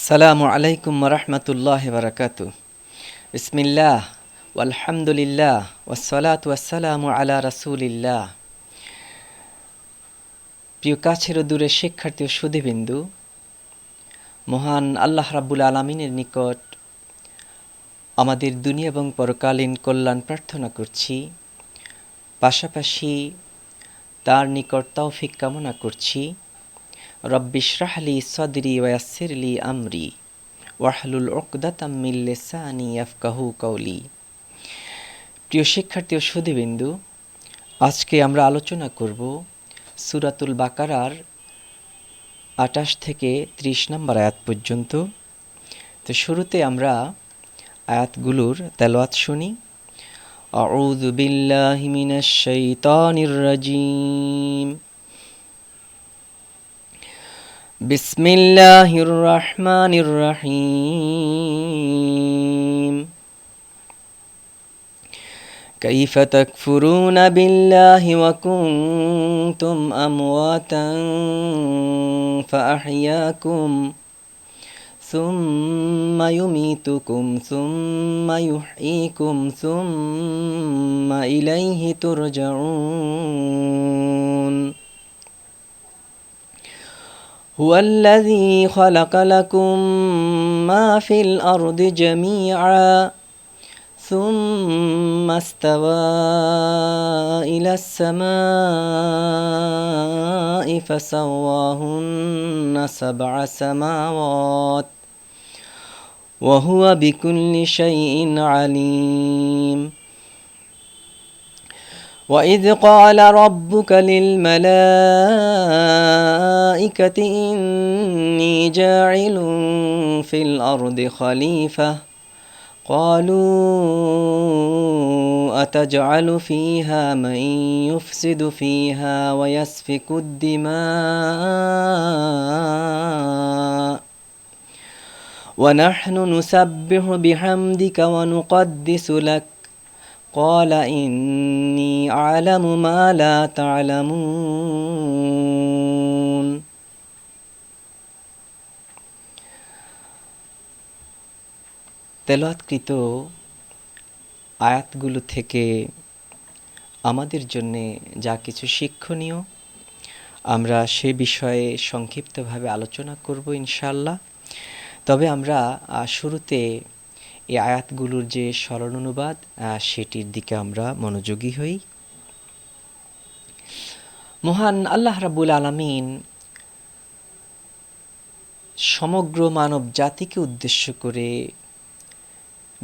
আসসালামু আলাইকুম রহমতুল্লাহ বারাকাতু। বিসমিল্লাহ আলহামদুলিল্লাহ ওয়াসসালাতু ওয়াসসালামু আলা রাসূলিল্লাহ। প্রিয় কাছের ও দূরের শিক্ষার্থী ও সুধীবিন্দু, মহান আল্লাহ রাব্বুল আলামিনের নিকট আমাদের দুনিয়া এবং পরকালীন কল্যাণ প্রার্থনা করছি, পাশাপাশি তার নিকট তৌফিক কামনা করছি। রব্বিশরাহ লি সাদরি ওয়া ইয়াসসির লি আমরি ওয়াহলুল উকদাতাম মিন লিসানি ইয়াফকাহু কওলি। প্রিয় শিক্ষার্থী ও সুধীবিন্দু, আজকে আমরা আলোচনা করব সূরাতুল বাকারার ২৮ থেকে ৩০ নম্বর আয়াত পর্যন্ত। তো শুরুতে আমরা আয়াতগুলোর তেলাওয়াত শুনি। আউযু বিল্লাহি মিনাশ শাইতানির রাজিম। বিসমিল্লাহির রহমানির রহিম। كيف تكفرون بالله وكنتم أمواتا فأحياكم ثم يميتكم ثم يحييكم ثم إليه ترجعون هو الذي خلق لكم ما في الأرض جميعا ثم استوى إلى السماء فسواهن 7 سماوات وهو بكل شيء عليم وإذ قال ربك للملائكة إني جاعل في الأرض خليفة قالوا أتجعل فيها من يفسد فيها ويسفك الدماء ونحن نسبح بحمدك ونقدس لك قال إني أعلم ما لا تعلمون। তেলাওয়াতকৃত আয়াতগুলো থেকে আমাদের জন্যে যা কিছু শিক্ষণীয় আমরা সে বিষয়ে সংক্ষিপ্তভাবে আলোচনা করব ইনশাআল্লাহ। তবে আমরা শুরুতে এই আয়াতগুলোর যে সরল অনুবাদ সেটির দিকে আমরা মনোযোগী হই। মহান আল্লাহ রাব্বুল আলামিন সমগ্র মানব জাতিকে উদ্দেশ্য করে,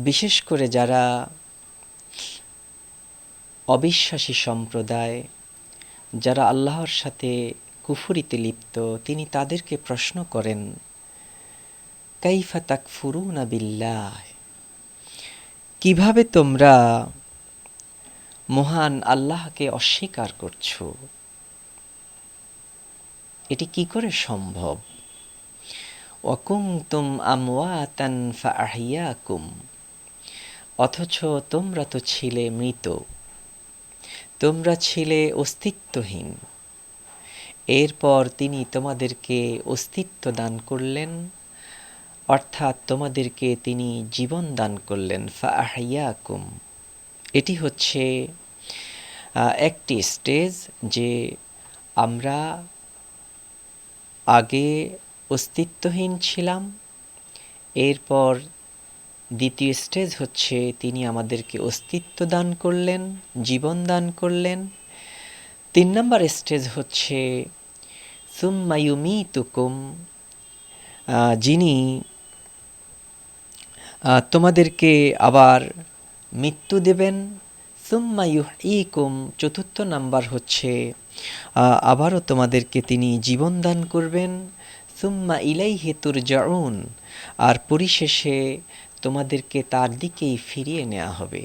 বিশেষ করে যারা অবিশ্বাসী সম্প্রদায়, যারা আল্লাহর সাথে কুফরিতে লিপ্ত, তিনি তাদেরকে প্রশ্ন করেন, কাইফা তাকফুরুনা বিল্লাহ, কিভাবে তোমরা মহান আল্লাহকে অস্বীকার করছো, এটি কি করে সম্ভব? ওয়াকুনতুম আমওয়াতান ফাআহইয়াকুম, অথচ তোমরা তো ছিলে মৃত, তোমরা ছিলে অস্তিত্বহীন, এরপর তিনি তোমাদেরকে অস্তিত্ব দান করলেন, অর্থাৎ তোমাদেরকে তিনি জীবন দান করলেন। ফাআহইয়াকুম, এটি হচ্ছে একটি স্টেজ, যে আমরা আগে অস্তিত্বহীন ছিলাম, এরপর দ্বিতীয় স্টেজ হচ্ছে তিনি আমাদেরকে অস্তিত্ব দান করলেন, জীবন দান করলেন। ৩ নম্বর স্টেজ হচ্ছে সুম্মা ইউমীতুকুম, যিনি তোমাদেরকে আবার মৃত্যু দেবেন। সুম্মা ইউহয়িকুম, চতুর্থ নাম্বার হচ্ছে আবারও তোমাদেরকে তিনি জীবন দান করবেন। সুম্মা ইলাইহি তুরজাউন, আর পরিশেষে তোমাদেরকে তার দিকেই ফিরিয়ে নেওয়া হবে।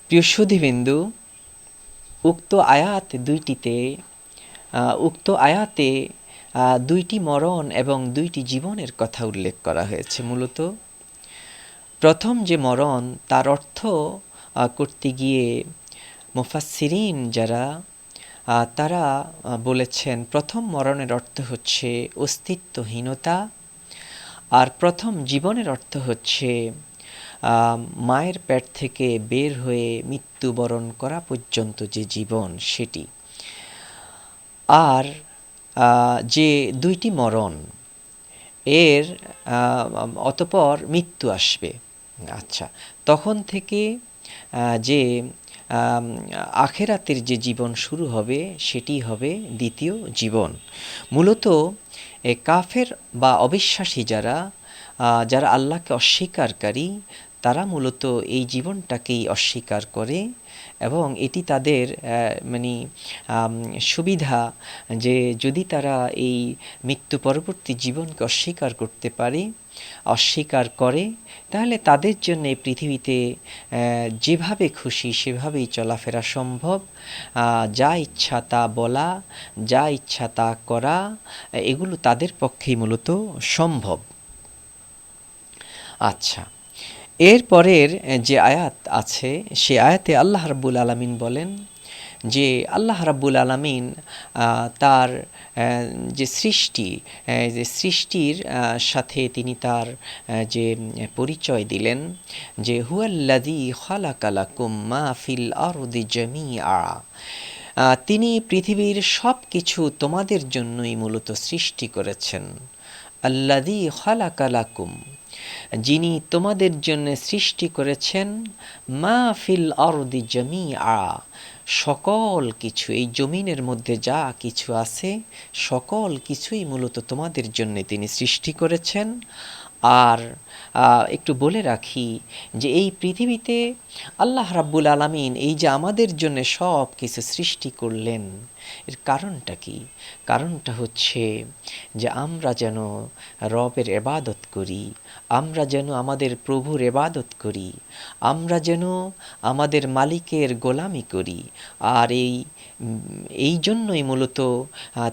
প্রিয় সুধীবিন্দু, উক্ত আয়াতে দুইটি মরণ এবং দুইটি জীবনের কথা উল্লেখ করা হয়েছে। মূলত প্রথম যে মরণ, তার অর্থ করতে গিয়ে মুফাসসিরিন যারা তারা বলেছেন প্রথম মরণের অর্থ হচ্ছে অস্তিত্বহীনতা, আর প্রথম জীবনের অর্থ হচ্ছে মায়ের পেট থেকে বের হয়ে মৃত্যুবরণ করা পর্যন্ত যে জীবন সেটি। আর যে দুইটি মরণ, এর অতঃপর মৃত্যু আসবে। আচ্ছা, তখন থেকে যে আখেরাতের যে জীবন শুরু হবে সেটি হবে দ্বিতীয় জীবন। মূলত কাফের বা অবিশ্বাসী যারা যারা আল্লাহকে অস্বীকারী, তারা মূলত এই জীবনটাকেই অস্বীকার করে এবং এটি তাদের মানে সুবিধা যে যদি তারা এই মৃত্যু পরবর্তী জীবনকে অস্বীকার করে তাহলে তাদের জন্য এই পৃথিবীতে যেভাবে খুশি সেভাবেই চলাফেরা সম্ভব, যা ইচ্ছা তা বলা, যা ইচ্ছা তা করা, এগুলো তাদের পক্ষেই মূলত সম্ভব। আচ্ছা, এরপরের যে আয়াত আছে সে আয়াতে আল্লাহ রাব্বুল আলামিন বলেন যে আল্লাহ রাব্বুল আলামিন তার যে সৃষ্টির সাথে তিনি তার যে পরিচয় দিলেন যে হুয়াল্লাযী খালাকা লাকুম মা ফিল আরদি জামিআ, তিনি পৃথিবীর সব কিছু তোমাদের জন্যই মূলত সৃষ্টি করেছেন। আল্লাযী খালাকা লাকুম, যিনি তোমাদের জন্য সৃষ্টি করেছেন, মা ফিল আরদি জামিআ, সকল কিছু, এই জমিনের মধ্যে যা কিছু আছে সকল কিছুই মূলত তোমাদের জন্য তিনি সৃষ্টি করেছেন। আর একটু বলে রাখি যে এই পৃথিবীতে আল্লাহ রাব্বুল আলামিন এই যে আমাদের জন্য সব কিছু সৃষ্টি করলেন, এর কারণটা কি? কারণটা হচ্ছে যে আমরা যেন রবের ইবাদত করি, আমরা যেন আমাদের প্রভুর ইবাদত করি, আমরা যেন আমাদের মালিকের গোলামি করি। আর এই জন্যই মূলত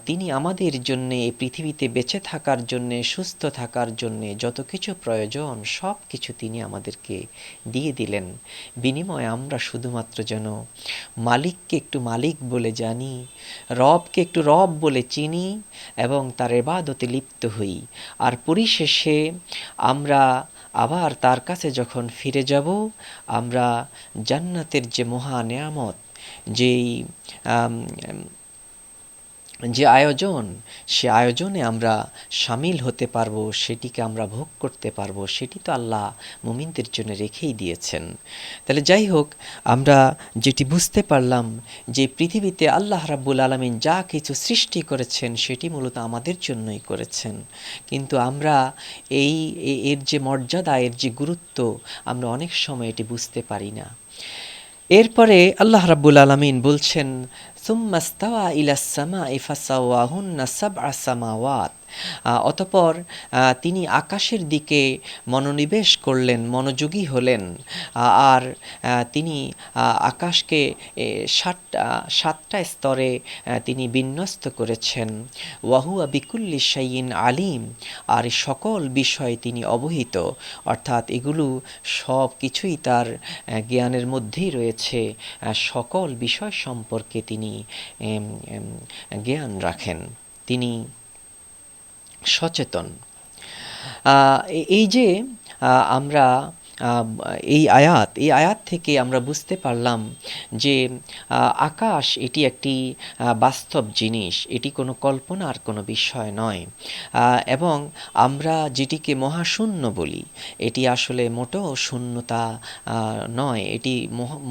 তিনি আমাদের জন্যে এই পৃথিবীতে বেঁচে থাকার জন্যে, সুস্থ থাকার জন্যে যত কিছু প্রয়োজন সব কিছু তিনি আমাদেরকে দিয়ে দিলেন। বিনিময়ে আমরা শুধুমাত্র যেন মালিককে একটু মালিক বলে জানি, রবকে একটু রব বলে চিনি এবং তার ইবাদতে লিপ্ত হই। আর পরিশেষে আমরা আবার তার কাছে যখন ফিরে যাব, আমরা জান্নাতের যে মহা নেয়ামত, যে আয়োজন, সে আয়োজনে আমরা সামিল হতে পারবো, সেটিকে আমরা ভোগ করতে পারবো। সেটি তো আল্লাহ মুমিনদের জন্য রেখেই দিয়েছেন। তাহলে যাই হোক, আমরা যেটি বুঝতে পারলাম যে পৃথিবীতে আল্লাহ রাব্বুল আলামিন যা কিছু সৃষ্টি করেছেন সেটি মূলত আমাদের জন্যই করেছেন, কিন্তু আমরা এর যে মর্যাদা, এর যে গুরুত্ব, আমরা অনেক সময় এটি বুঝতে পারি না। এরপরে আল্লাহ রাব্বুল আলামিন বলছেন সুম্মা ইস্তাওয়া ইলাস সামাই ফাসাওয়াহুন্না সাবআ সামাওয়াত, অতঃপর তিনি আকাশের দিকে মনোনিবেশ করলেন, মনোযোগী হলেন, আর তিনি আকাশকে সাতটা স্তরে তিনি বিন্যস্ত করেছেন। ওয়াহুয়া বিকুল্লি শাইইন আলিম, আর সকল বিষয় তিনি অবহিত, অর্থাৎ এগুলো সব কিছুই তার জ্ঞানের মধ্যেই রয়েছে। সকল বিষয় সম্পর্কে তিনি জ্ঞান রাখেন, তিনি সচেতন। এই যে আমরা এই আয়াত থেকে আমরা বুঝতে পারলাম যে আকাশ এটি একটি বাস্তব জিনিস, এটি কোনো কল্পনার কোনো বিষয় নয়, এবং আমরা যেটিকে মহাশূন্য বলি এটি আসলে মোটেও শূন্যতা নয়, এটি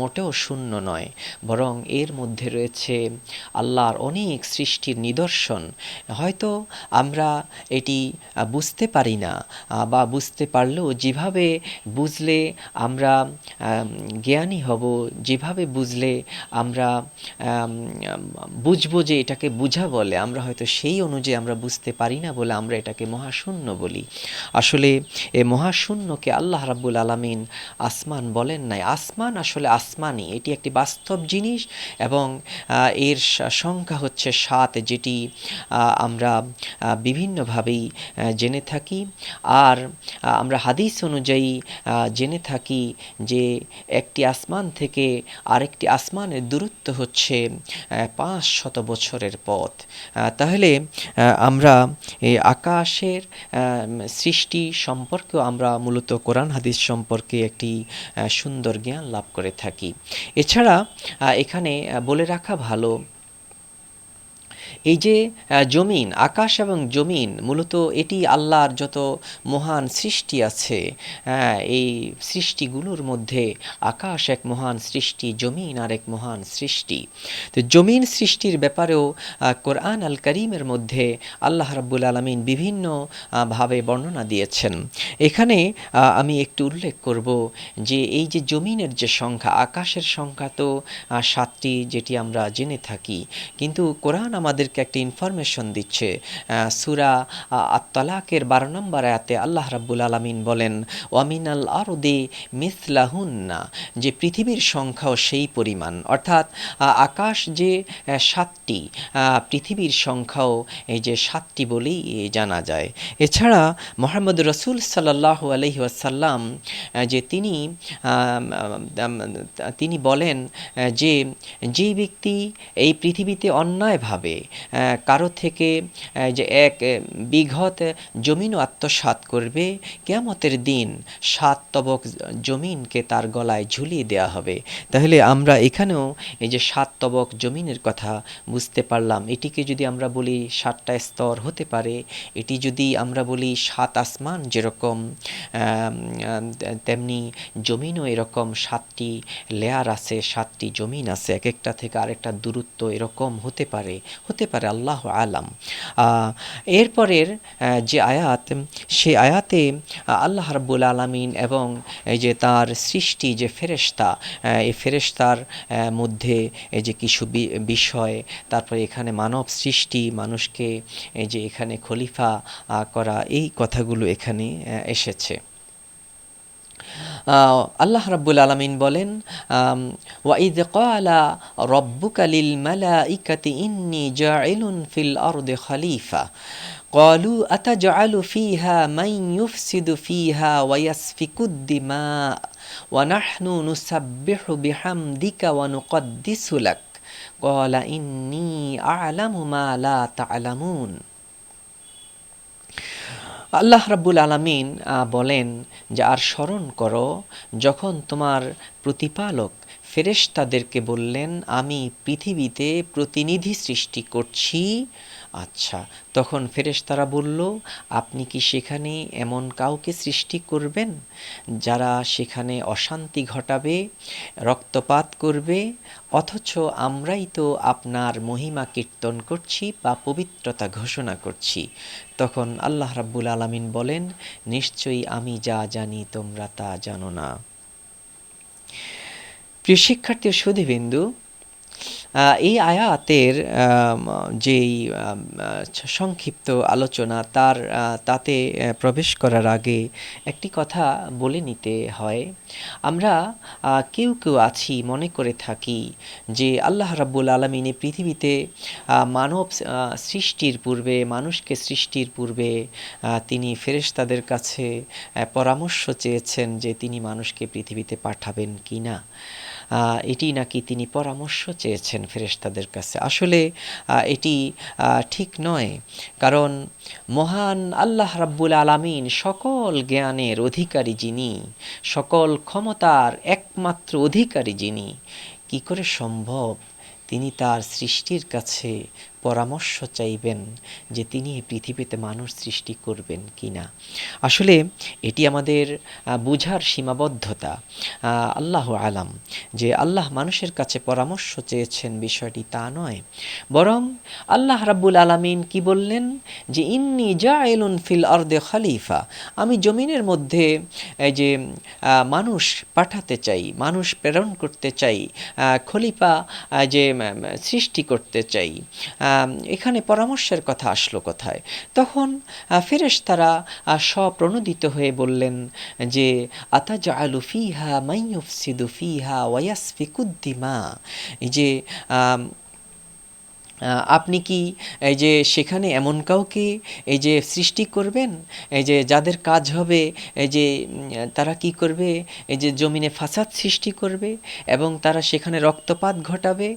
মোটেও শূন্য নয়, বরং এর মধ্যে রয়েছে আল্লাহর অনেক সৃষ্টির নিদর্শন। হয়তো আমরা এটি বুঝতে পারি না, বা বুঝতে পারলেও যেভাবে বুঝলে আমরা জ্ঞানী হব, যেভাবে বুঝলে আমরা বুঝবো যে এটাকে বুঝা বলে, আমরা হয়তো সেই অনুযায়ী আমরা বুঝতে পারি না বলে আমরা এটাকে মহাশূন্য বলি। আসলে এই মহাশূন্যকে আল্লাহ রাব্বুল আলামিন আসমান বলেন নাই। আসমান আসলে আসমানই, এটি একটি বাস্তব জিনিস এবং এর সংখ্যা হচ্ছে 7, যেটি আমরা বিভিন্নভাবেই জেনে থাকি। আর আমরা হাদিস অনুযায়ী জেনে থাকি যে একটি আসমান থেকে আরেকটি আসমানের দূরত্ব হচ্ছে 500 বছরের পথ। তাহলে আমরা এই আকাশের সৃষ্টি সম্পর্কেও আমরা মূলত কোরআন হাদিস সম্পর্কে একটি সুন্দর জ্ঞান লাভ করে থাকি। এছাড়া এখানে বলে রাখা ভালো, এই যে জমিন, আকাশ এবং জমিন মূলত এটি আল্লাহর যত মহান সৃষ্টি আছে, এই সৃষ্টিগুলোর মধ্যে আকাশ এক মহান সৃষ্টি, জমিন আর এক মহান সৃষ্টি। তো জমিন সৃষ্টির ব্যাপারেও কোরআন আল কারীমের মধ্যে আল্লাহ রাব্বুল আলামিন বিভিন্ন ভাবে বর্ণনা দিয়েছেন। এখানে আমি একটু উল্লেখ করব যে এই যে জমিনের যে সংখ্যা, আকাশের সংখ্যা তো 7টি যেটি আমরা জেনে থাকি, কিন্তু কোরআন আমাদেরকে একটা ইনফরমেশন দিচ্ছে। সূরা আত-তালাকের 12 নম্বর আয়াতে আল্লাহ রাব্বুল আলামিন বলেন, ওয়ামিনাল আরদি মিসলাহুন্না, যে পৃথিবীর সংখ্যাও সেই পরিমাণ। অর্থাৎ আকাশ যে 7টি, পৃথিবীর সংখ্যাও এই যে 7টি বলেই জানা যায়। এছাড়া মুহাম্মদ রাসূল সাল্লাল্লাহু আলাইহি ওয়াসাল্লাম যে তিনি বলেন যে যেই ব্যক্তি এই পৃথিবীতে অন্যায়ভাবে কারো থেকে যে এক বিঘত জমিনও আত্মসাৎ করবে, কিয়ামতের দিন 7 তবক জমিনকে তার গলায় ঝুলিয়ে দেওয়া হবে। তাহলে আমরা এখানেও এই যে 7 তবক জমিনের কথা বুঝতে পারলাম। এটিকে যদি আমরা বলি 7টা স্তর হতে পারে, এটি যদি আমরা বলি 7 আসমান যেরকম, তেমনি জমিনও এরকম 7টি লেয়ার আছে, 7টি জমিন আছে, এক একটা থেকে আরেকটা দূরত্ব এরকম হতে পারে, আল্লাহু আলাম। এরপরের যে আয়াত, সে আয়াতে আল্লাহ রাব্বুল আলামিন এবং এই যে তার সৃষ্টি যে ফেরেশতা, এই ফেরেশতার মধ্যে এই যে কিছু বিষয়, তারপরে এখানে মানব সৃষ্টি, মানুষকে এই যে এখানে খলিফা করা, এই কথাগুলো এখানে এসেছে। আল্লাহ রাব্বুল আলামিন বলেন, ওয়াইদ ক্বালা রাব্বুকা লিল মালাইকাতি ইন্নী জাইলুন ফিল আরদি খলিফা ক্বালু আতাজআলু ফিহা মান ইউফসিদু ফিহা ওয়া ইয়াসফিকুদ দিমা ওয়া নাহনু নুসাব্বিহু বিহামদিকা ওয়া নুকদ্দিসু লাক ক্বালা ইন্নী আ'লামু মা লা তা'লামুন। আল্লাহ রাব্বুল আলামিন বলেন যে, আর স্মরণ করো যখন তোমার প্রতিপালক ফেরেশতাদেরকে বললেন আমি পৃথিবীতে প্রতিনিধি সৃষ্টি করছি। আচ্ছা, তখন ফেরেশতারা বলল, আপনি কি সেখানে এমন কাউকে সৃষ্টি করবেন যারা সেখানে অশান্তি ঘটাবে, রক্তপাত করবে, অথচ আমরাই তো আপনার মহিমা কীর্তন করছি বা পবিত্রতা ঘোষণা করছি। তখন আল্লাহ রাব্বুল আলামিন বলেন, নিশ্চয়ই আমি যা জানি তোমরা তা জানো না। প্রিয় শিক্ষার্থী ও সুধীবৃন্দু, এই আয়াতের যেই সংক্ষিপ্ত আলোচনা, তাতে প্রবেশ করার আগে একটি কথা বলে নিতে হয়। আমরা কেউ আছি মনে করে থাকি যে আল্লাহ রাব্বুল আলামিন এই পৃথিবীতে মানব সৃষ্টির পূর্বে, মানুষকে সৃষ্টির পূর্বে তিনি ফেরেশতাদের কাছে পরামর্শ চেয়েছেন যে তিনি মানুষকে পৃথিবীতে পাঠাবেন কি না। এটি নাকি তিনি পরামর্শ চেয়েছেন ফেরেশতাদের কাছে। আসলে এটি ঠিক নয়, কারণ মহান আল্লাহ রাব্বুল আলামিন সকল জ্ঞানের অধিকারী যিনি, সকল ক্ষমতার একমাত্র অধিকারী যিনি, কি করে সম্ভব তিনি তার সৃষ্টির কাছে পরামর্শ চাইবেন যে তিনি এই পৃথিবীতে মানুষ সৃষ্টি করবেন কি না। আসলে এটি আমাদের বুঝার সীমাবদ্ধতা। আল্লাহু আলাম যে আল্লাহ মানুষের কাছে পরামর্শ চেয়েছেন বিষয়টি তা নয়, বরং আল্লাহ রাব্বুল আলামিন কি বললেন যে ইন্নী জাইলুন ফিল আরদি খলিফা, আমি জমিনের মধ্যে এই যে মানুষ পাঠাতে চাই, মানুষ প্রেরণ করতে চাই, খলিফা যে সৃষ্টি করতে চাই। এখানে পরামর্শের কথা আসলো কোথায়? তখন ফেরেশতারা স্বপ্রণোদিত হয়ে বললেন যে আতাজআলু ফিহা মান ইউফসিদু ফিহা ওয়া ইয়াসফিকুদ দিমা, এই যে আপনি কি এই যে সেখানে এমন কাউকে এই যে সৃষ্টি করবেন এই যে যাদের কাজ হবে এই যে তারা কি করবে এই যে জমিনে ফাসাদ সৃষ্টি করবে এবং তারা সেখানে রক্তপাত ঘটাবে।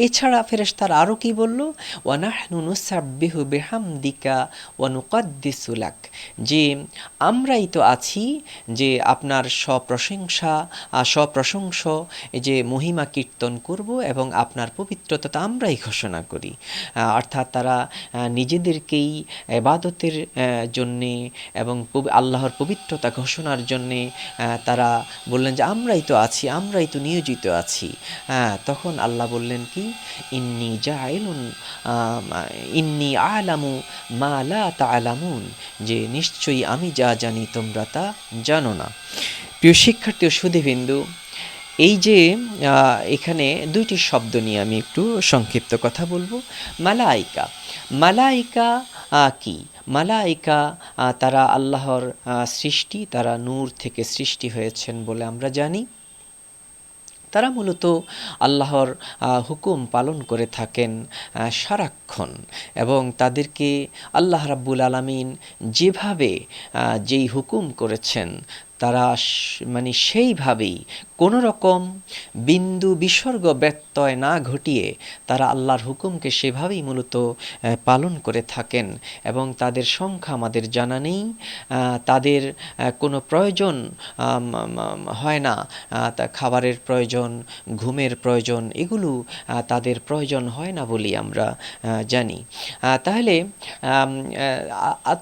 এছাড়া ফেরেশতারা আরও কি বলল, ওয়ানাহনু নুসাব্বিহু বিহামদিকা ওয়া নুকাদ্দিসু লাক, যে আমরাই তো আছি যে আপনার সপ্রশংস এই যে মহিমা কীর্তন করব এবং আপনার পবিত্রতা আমরাই ঘোষণা করি। অর্থাৎ তারা নিজেদেরকেই ইবাদতের জন্যে এবং আল্লাহর পবিত্রতা ঘোষণার জন্যে তারা বললেন যে আমরাই তো আছি, আমরাই তো নিয়োজিত আছি। তখন আল্লাহ বললেন কি, ইন্নি জাইলুন ইন্নি আলামু মা লা তা'লামুন, যে নিশ্চয়ই আমি যা জানি তোমরা তা জানো না। প্রিয় শিক্ষার্থী ও সুধীবৃন্দু, এই যে এখানে দুইটি শব্দ নিয়ে আমি একটু সংক্ষিপ্ত কথা বলবো। মালাইকা, মালাইকা কি? মালাইকা তারা আল্লাহর সৃষ্টি, তারা নূর থেকে সৃষ্টি হয়েছেন বলে আমরা জানি। তারা মূলত আল্লাহর হুকুম পালন করে থাকেন সারাক্ষণ, এবং তাদেরকে আল্লাহ রাব্বুল আলামিন যেভাবে যেই হুকুম করেছেন তারা মানে সেইভাবেই কোনো রকম বিন্দু বিসর্গ ব্যত্যয় না ঘটিয়ে তারা আল্লাহর হুকুমকে সেভাবেই মূলত পালন করে থাকেন, এবং তাদের সংখ্যা আমাদের জানা নেই। তাদের কোনো প্রয়োজন হয় না, তা খাবারের প্রয়োজন, ঘুমের প্রয়োজন, এগুলো তাদের প্রয়োজন হয় না বলি আমরা জানি। তাহলে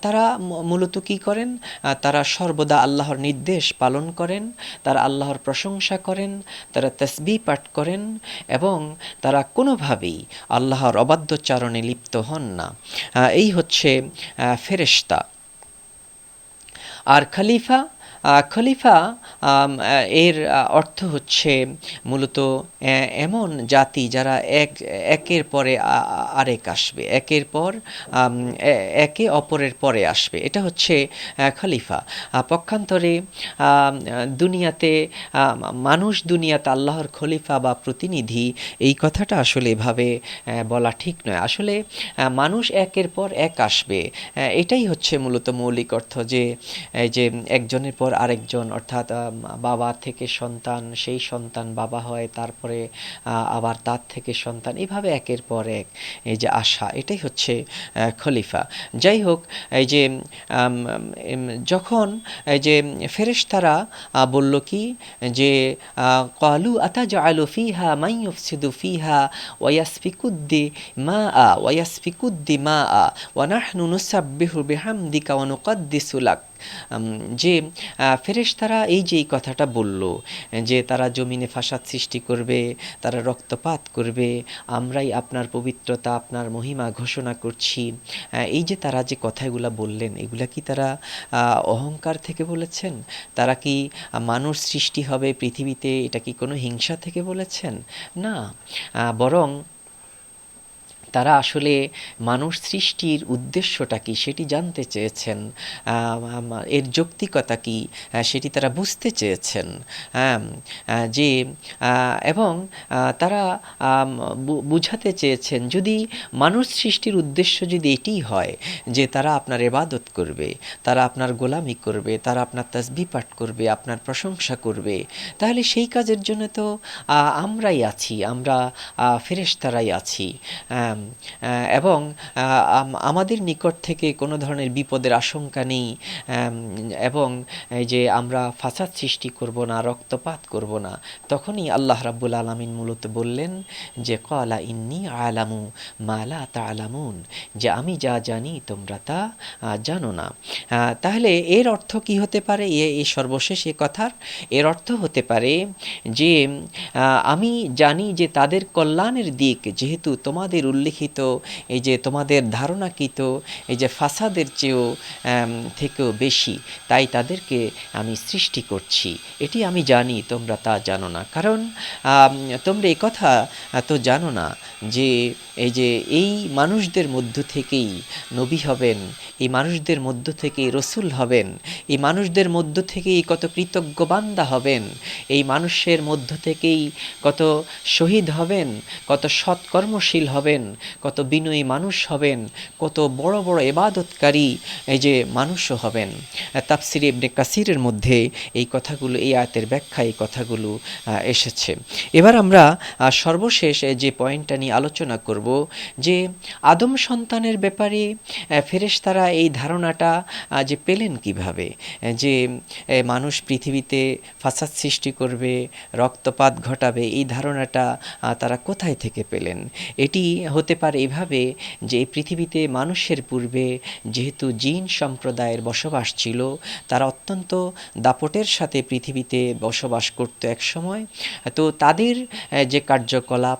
তারা মূলত কি করেন? তারা সর্বদা আল্লাহর নির্দেশ পালন করেন, তারা আল্লাহর প্রশংসা করেন, তারা তাসবিহ পাঠ করেন, এবং তারা কোনোভাবেই আল্লাহর অবাধ্যচারণে লিপ্ত হন না। এই হচ্ছে ফেরেশতা। আর খলিফা, খলিফা এর অর্থ হচ্ছে মূলত এমন জাতি যারা একের পরে আরেক আসবে, একের পর একে অপরের পরে আসবে, এটা হচ্ছে খলিফা। পক্ষান্তরে দুনিয়াতে মানুষ দুনিয়াতে আল্লাহর খলিফা বা প্রতিনিধি, এই কথাটা আসলে এভাবে বলা ঠিক নয়। আসলে মানুষ একের পর এক আসবে, এটাই হচ্ছে মূলত মৌলিক অর্থ, যে এই যে একজনের পর আরেকজন, অর্থাৎ বাবা থেকে সন্তান, সেই সন্তান বাবা হয়, তারপরে আবার তার থেকে সন্তান, এভাবে একের পর এক এই যে আসা, এটাই হচ্ছে খলিফা। যাই হোক, এই যে যখন এই যে ফেরেশতারা বলল কি, যে ক্বালু আতাজআলু ফিহা মান ইউফসিদু ফিহা ওয়া ইয়াসফিকুদ দিমাআ ওয়া নাহনু নুসাব্বিহু বিহামদিকা ওয়া নুকাদ্দিসু লাক, যে ফেরেশতারা এই যে এই কথাটা বলল যে তারা জমিনে ফাসাদ সৃষ্টি করবে, তারা রক্তপাত করবে, আমরাই আপনার পবিত্রতা, আপনার মহিমা ঘোষণা করছি, এই যে তারা যে কথাগুলো বললেন, এগুলা কি তারা অহংকার থেকে বলেছেন? তারা কি মানুষ সৃষ্টি হবে পৃথিবীতে, এটা কি কোনো হিংসা থেকে বলেছেন? না, বরং তারা আসলে মানুষ সৃষ্টির উদ্দেশ্যটা কি সেটি জানতে চেয়েছেন, এর যৌক্তিকতা কি সেটি তারা বুঝতে চেয়েছেন। যে এবং তারা বুঝাতে চেয়েছেন, যদি মানুষ সৃষ্টির উদ্দেশ্য যদি এটিই হয় যে তারা আপনার ইবাদত করবে, তারা আপনার গোলামি করবে, তারা আপনার তাসবিহ পাঠ করবে, আপনার প্রশংসা করবে, তাহলে সেই কাজের জন্য তো আমরাই আছি, আমরা ফেরেশতারাই আছি, এবং আমাদের নিকট থেকে কোনো ধরনের বিপদের আশঙ্কা নেই, এবং এই যে আমরা ফাসাদ সৃষ্টি করব না, রক্তপাত করব না। তখনই আল্লাহ রাব্বুল আলামিন মূলত বললেন যে ক্বালা ইন্নী আ'লামু মা লা তা'লামুন, যে আমি যা জানি তোমরা তা জানো না। তাহলে এর অর্থ কি হতে পারে? এই সর্বশেষ এ কথার এর অর্থ হতে পারে যে আমি জানি যে তাদের কল্যাণের দিক যেহেতু তোমাদের উল্লিখিত এই যে তোমাদের ধারণাকৃত এই যে ফাসাদের চেয়েও থেকেও বেশি, তাই তাদেরকে আমি সৃষ্টি করছি, এটি আমি জানি, তোমরা তা জানো না। কারণ তোমরা এই কথা তো জানো না যে এই যে এই মানুষদের মধ্য থেকেই নবী হবেন, এই মানুষদের মধ্য থেকে থেকেই রসুল হবেন, এই মানুষদের মধ্য থেকেই কত কৃতজ্ঞ বান্দা হবেন, এই মানুষের মধ্য থেকেই কত শহীদ হবেন, কত সৎকর্মশীল হবেন, কত বিনয়ী মানুষ হবেন, কত বড় বড় ইবাদতকারী এই যে মানুষও হবেন। তাফসিরে ইবনে কাসিরের মধ্যে এই কথাগুলো, এই আয়াতের ব্যাখ্যা, এই কথাগুলো এসেছে। এবার আমরা সর্বশেষ যে পয়েন্টটা নিয়ে আলোচনা করব যে আদম সন্তানের ব্যাপারে ফেরেশতারা এই ধারণাটা যে পেলেন কিভাবে, যে মানুষ পৃথিবীতে ফাসাদ সৃষ্টি করবে, রক্তপাত ঘটাবে, এই ধারণাটা তারা কোথায় থেকে পেলেন? এটি হতে পারে এভাবে যে এই পৃথিবীতে মানুষের পূর্বে যেহেতু জিন সম্প্রদায়ের বসবাস ছিল, তারা অত্যন্ত দাপটের সাথে পৃথিবীতে বসবাস করত এক সময়। তো তাদের যে কার্যকলাপ,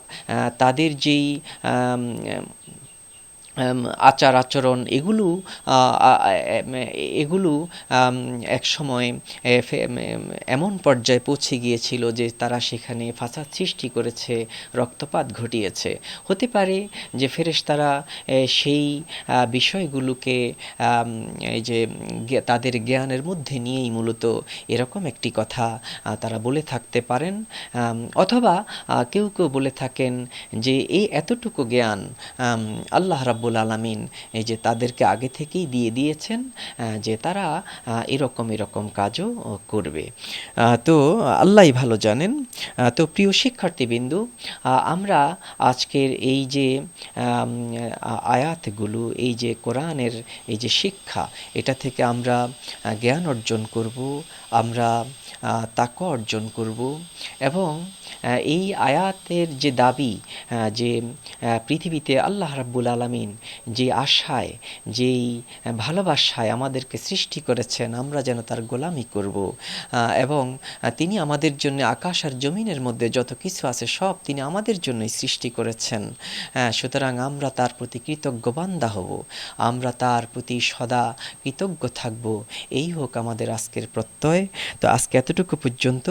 তাদের যেই আচার আচরণ, এগুলো এক সময় এমন পর্যায়ে পৌঁছে গিয়েছিল যে তারা সেখানে ফাসাদ সৃষ্টি করেছে, রক্তপাত ঘটিয়েছে। হতে পারে যে ফেরেশতারা সেই বিষয়গুলোকে এই যে তাদের জ্ঞানের মধ্যে নিয়েই মূলত এরকম একটি কথা তারা বলে থাকতে পারেন, অথবা কেউ কেউ বলে থাকেন যে এই এতটুকু জ্ঞান আল্লাহ রাব্বুল আলামিন এই যে তাদেরকে আগে থেকেই দিয়ে দিয়েছেন, যে তারা এরকম কাজও করবে। তো আল্লাহই ভালো জানেন। তো প্রিয় শিক্ষার্থীবৃন্দু, আমরা আজকের এই যে আয়াতগুলো, এই যে কোরআনের এই যে শিক্ষা, এটা থেকে আমরা জ্ঞান অর্জন করব, আমরা তাকওয়া অর্জন করব, এবং এই আয়াতের যে দাবি, যে পৃথিবীতে আল্লাহ রাব্বুল আলামিন যে আশায়, যেই ভালোবাসায় আমাদেরকে সৃষ্টি করেছেন, আমরা যেন তার গোলামি করব, এবং তিনি আমাদের জন্য আকাশ আর জমিনের মধ্যে যত কিছু আছে সব তিনি আমাদের জন্যই সৃষ্টি করেছেন। সুতরাং আমরা তার প্রতি কৃতজ্ঞ বান্দা হব, আমরা তার প্রতি সদা কৃতজ্ঞ থাকব, এই হোক আমাদের আজকের প্রত্যয়। তো আজকে এতটুকু পর্যন্ত।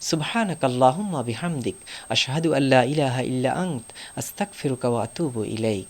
সুবহানাকাল্লাহুম্মা বিহামদিক, আশহাদু আল্লা ইলাহা ইল্লা আনত, আস্তাগফিরুকা ওয়া আতুবু ইলাইক।